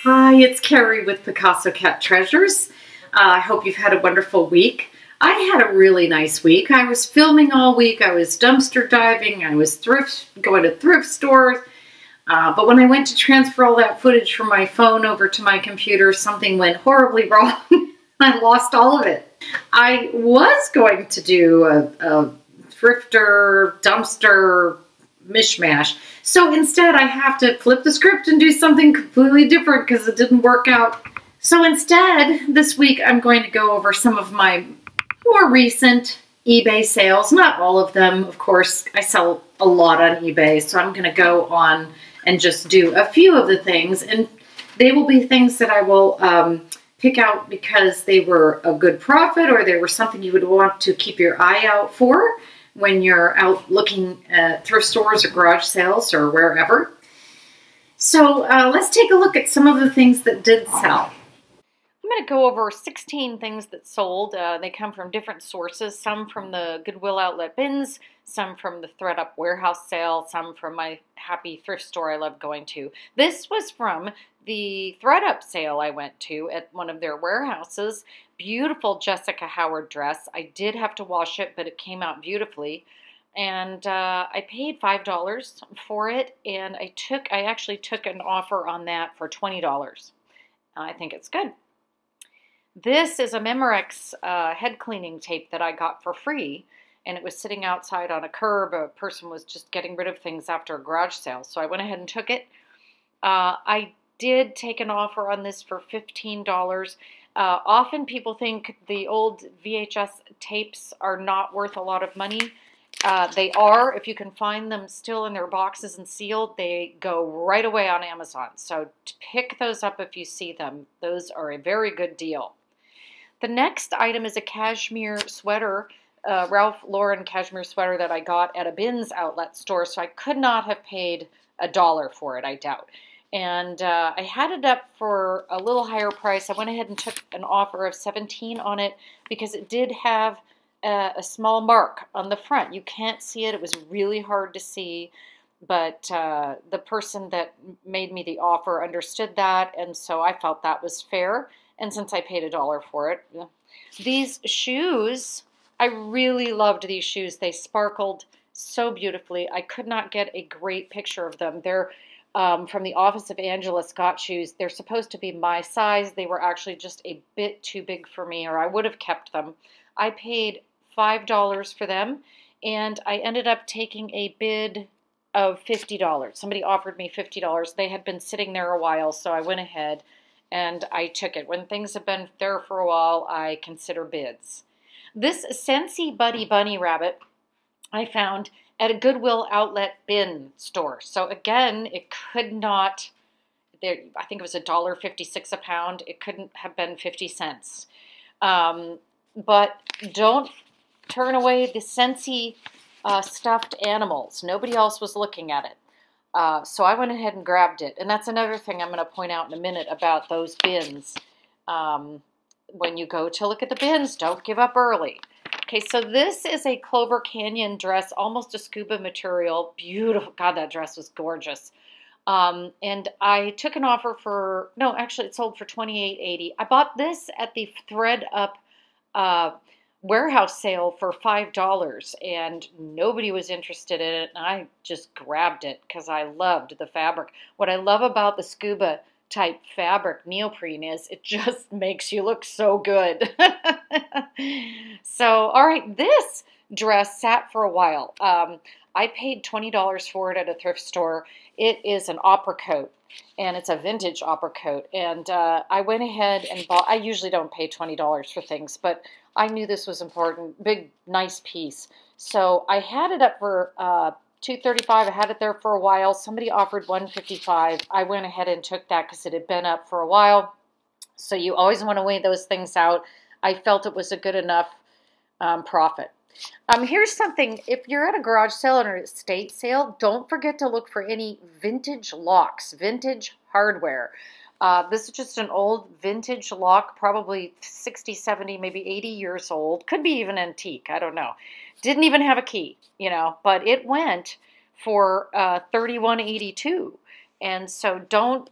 Hi, it's Carrie with Picasso Cat Treasures. I hope you've had a wonderful week. I had a really nice week. I was filming all week. I was dumpster diving. I was going to thrift stores. But when I went to transfer all that footage from my phone over to my computer, something went horribly wrong. I lost all of it. I was going to do a thrifter, dumpster mishmash. So instead I have to flip the script and do something completely different because it didn't work out. So instead, this week I'm going to go over some of my more recent eBay sales. Not all of them, of course. I sell a lot on eBay, so I'm going to go on and just do a few of the things. And they will be things that I will pick out because they were a good profit or they were something you would want to keep your eye out for when you're out looking at thrift stores or garage sales or wherever. So let's take a look at some of the things that did sell. I'm going to go over 16 things that sold. They come from different sources, some from the Goodwill Outlet bins, some from the ThredUp warehouse sale, some from my happy thrift store I love going to. This was from the ThredUp sale I went to at one of their warehouses. Beautiful Jessica Howard dress. I did have to wash it, but it came out beautifully. And I paid $5 for it, and I actually took an offer on that for $20. I think it's good. This is a Memorex head cleaning tape that I got for free, and it was sitting outside on a curb. A person was just getting rid of things after a garage sale, so I went ahead and took it. I did take an offer on this for $15. Often people think the old VHS tapes are not worth a lot of money. They are. If you can find them still in their boxes and sealed, they go right away on Amazon. So pick those up if you see them. Those are a very good deal. The next item is a cashmere sweater, Ralph Lauren cashmere sweater that I got at a Bins outlet store. So I could not have paid $1 for it, I doubt. And I had it up for a little higher price. I went ahead and took an offer of $17 on it because it did have a small mark on the front. You can't see it. It was really hard to see. But the person that made me the offer understood that, and so I felt that was fair. And since I paid $1 for it, these shoes, I really loved these shoes. They sparkled so beautifully. I could not get a great picture of them. They're from the Office of Angela Scott shoes. They're supposed to be my size. They were actually just a bit too big for me, or I would have kept them. I paid $5 for them, and I ended up taking a bid of $50. Somebody offered me $50. They had been sitting there a while, so I went ahead and I took it. When things have been there for a while, I consider bids. This Scentsy Buddy Bunny Rabbit I found at a Goodwill Outlet bin store. So again, it could not, I think it was $1.56 a pound. It couldn't have been 50 cents. But don't turn away the Scentsy stuffed animals. Nobody else was looking at it. So I went ahead and grabbed it. And that's another thing I'm going to point out in a minute about those bins. When you go to look at the bins, don't give up early. Okay, so this is a Clover Canyon dress, almost a scuba material. Beautiful. God, that dress was gorgeous. And I took an offer for, no, actually it sold for $28.80. I bought this at the ThredUp warehouse sale for $5, and nobody was interested in it, and I just grabbed it because I loved the fabric. What I love about the scuba type fabric neoprene is it just makes you look so good. So, all right, this dress sat for a while. I paid $20 for it at a thrift store. It is an opera coat, and it's a vintage opera coat. And I went ahead and bought, I usually don't pay $20 for things, but I knew this was important. Big, nice piece. So I had it up for $2.35. I had it there for a while. Somebody offered $1.55. I went ahead and took that because it had been up for a while. So you always want to weigh those things out. I felt it was a good enough profit. Here's something. If you're at a garage sale or an estate sale, don't forget to look for any vintage locks, vintage hardware. This is just an old vintage lock, probably 60, 70, maybe 80 years old. Could be even antique. I don't know. Didn't even have a key, you know, but it went for $31.82. And so don't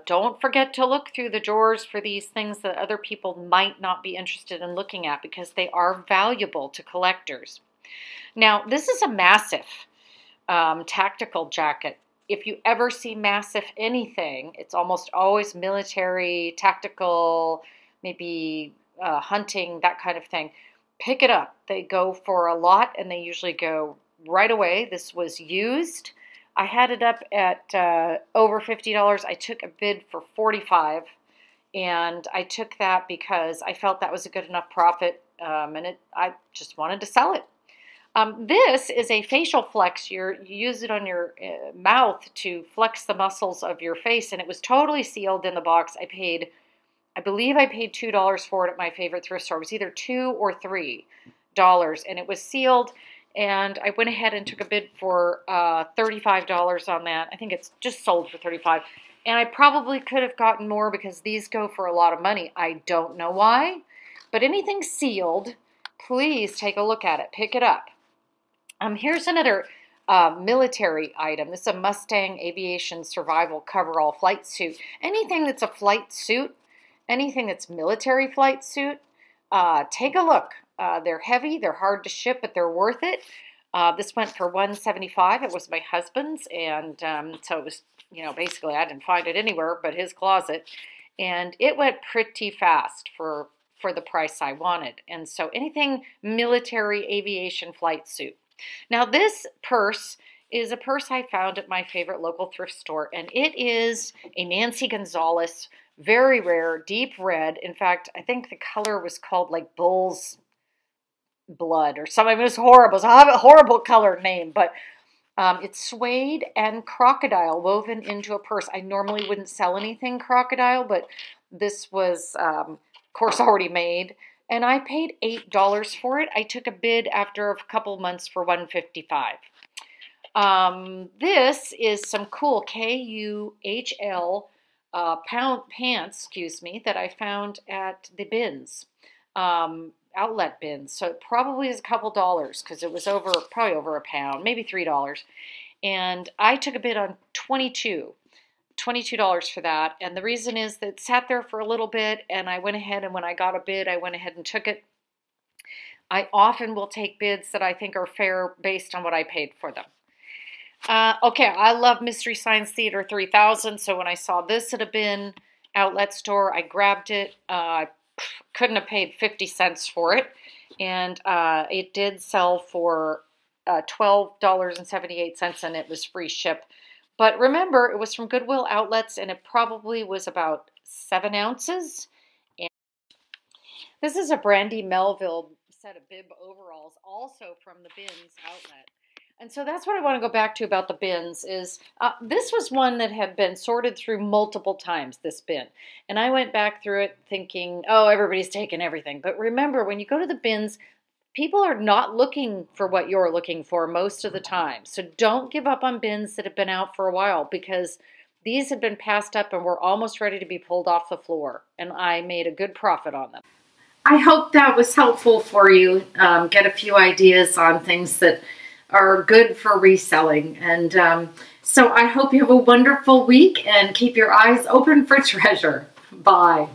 don't forget to look through the drawers for these things that other people might not be interested in looking at, because they are valuable to collectors. Now, this is a massive tactical jacket. If you ever see massive anything, it's almost always military, tactical, maybe hunting, that kind of thing. Pick it up. They go for a lot, and they usually go right away. This was used. I had it up at over $50. I took a bid for $45, and I took that because I felt that was a good enough profit, and I just wanted to sell it. This is a facial flex. You use it on your mouth to flex the muscles of your face, and it was totally sealed in the box. I believe I paid $2 for it at my favorite thrift store. It was either $2 or $3, and it was sealed. And I went ahead and took a bid for $35 on that. I think it's just sold for $35. And I probably could have gotten more because these go for a lot of money. I don't know why. But anything sealed, please take a look at it. Pick it up. Here's another military item. This is a Mustang Aviation Survival Coverall Flight Suit. Anything that's a flight suit, anything that's military flight suit, take a look. They're heavy, they're hard to ship, but they're worth it. This went for $175. It was my husband's, and so it was, basically I didn't find it anywhere but his closet. And it went pretty fast for the price I wanted. And so anything military aviation flight suit. Now this purse is a purse I found at my favorite local thrift store, and it is a Nancy Gonzalez, very rare, deep red. In fact, I think the color was called like bull's blood or something. It was horrible. It's a horrible color name, but it's suede and crocodile woven into a purse. I normally wouldn't sell anything crocodile, but this was, of course, already made, and I paid $8 for it. I took a bid after a couple months for $155. This is some cool KUHL pants, that I found at the bins. Outlet bins, so it probably is a couple dollars because it was probably over a pound, maybe $3. And I took a bid on $22 for that. And the reason is that it sat there for a little bit, and I went ahead, and when I got a bid, I went ahead and took it. I often will take bids that I think are fair based on what I paid for them. Okay, I love Mystery Science Theater 3000, so when I saw this at a bin outlet store, I grabbed it. I couldn't have paid 50 cents for it, and it did sell for $12.78, and it was free ship. But remember, it was from Goodwill Outlets, and it probably was about 7 ounces. And this is a Brandy Melville set of bib overalls, also from the bins outlet. And so that's what I want to go back to about the bins is this was one that had been sorted through multiple times, this bin. And I went back through it thinking, oh, everybody's taken everything. But remember, when you go to the bins, people are not looking for what you're looking for most of the time. So don't give up on bins that have been out for a while, because these have been passed up and were almost ready to be pulled off the floor. And I made a good profit on them. I hope that was helpful for you. Get a few ideas on things that are good for reselling. And so I hope you have a wonderful week and keep your eyes open for treasure. Bye.